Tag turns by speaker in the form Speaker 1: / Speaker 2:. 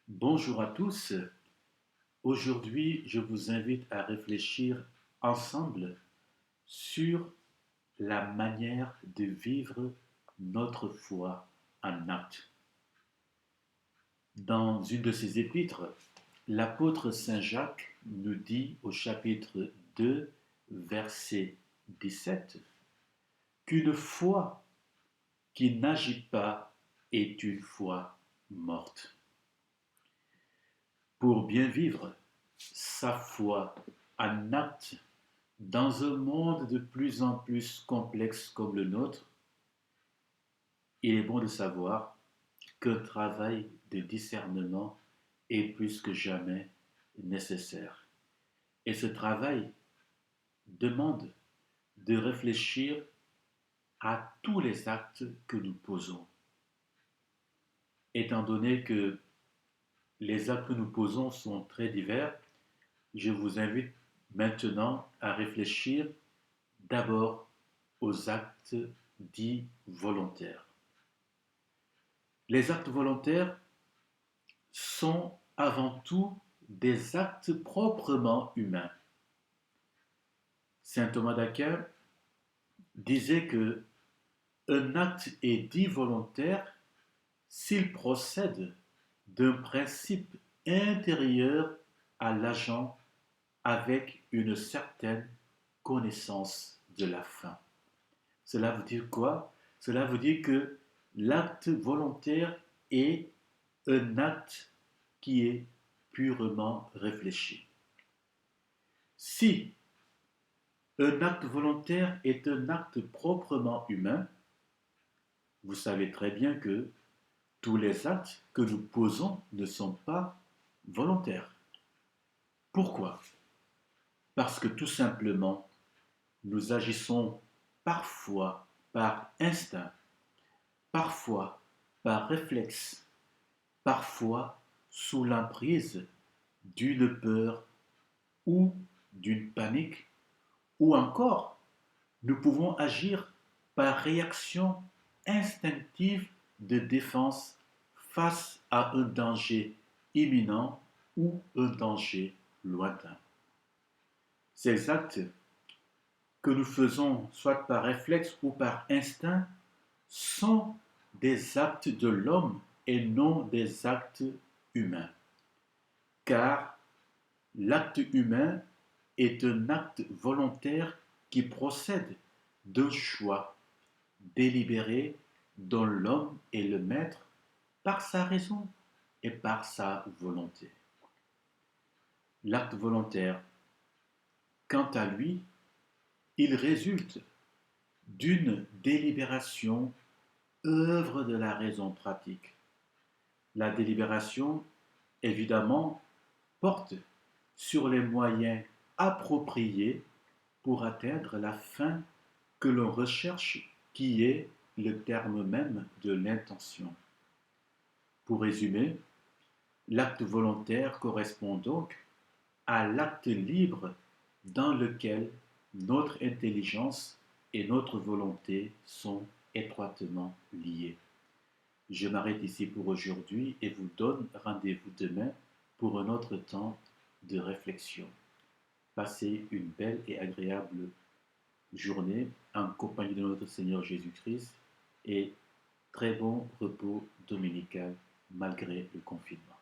Speaker 1: Bonjour à tous. Aujourd'hui, je vous invite à réfléchir ensemble sur la manière de vivre notre foi en acte. Dans une de ses épîtres, l'apôtre Saint Jacques nous dit au chapitre 2, verset 17, qu'une foi qui n'agit pas est une foi morte. Pour bien vivre sa foi en acte dans un monde de plus en plus complexe comme le nôtre, il est bon de savoir qu'un travail de discernement est plus que jamais nécessaire. Et ce travail demande de réfléchir à tous les actes que nous posons. Étant donné que les actes que nous posons sont très divers, je vous invite maintenant à réfléchir d'abord aux actes dits volontaires. Les actes volontaires sont avant tout des actes proprement humains. Saint Thomas d'Aquin disait que un acte est dit volontaire s'il procède d'un principe intérieur à l'agent avec une certaine connaissance de la fin. Cela veut dire quoi? Cela veut dire que l'acte volontaire est un acte qui est purement réfléchi. Si un acte volontaire est un acte proprement humain, vous savez très bien que tous les actes que nous posons ne sont pas volontaires. Pourquoi? Parce que tout simplement, nous agissons parfois par instinct, parfois par réflexe, parfois sous l'emprise d'une peur ou d'une panique, ou encore nous pouvons agir par réaction instinctive de défense face à un danger imminent ou un danger lointain. Ces actes que nous faisons soit par réflexe ou par instinct sont des actes de l'homme et non des actes humains. Car l'acte humain est un acte volontaire qui procède d'un choix délibéré dont l'homme est le maître par sa raison et par sa volonté. L'acte volontaire, quant à lui, il résulte d'une délibération œuvre de la raison pratique. La délibération, évidemment, porte sur les moyens appropriés pour atteindre la fin que l'on recherche, qui est le terme même de l'intention. Pour résumer, l'acte volontaire correspond donc à l'acte libre dans lequel notre intelligence et notre volonté sont étroitement liées. Je m'arrête ici pour aujourd'hui et vous donne rendez-vous demain pour un autre temps de réflexion. Passez une belle et agréable journée en compagnie de notre Seigneur Jésus-Christ et très bon repos dominical malgré le confinement.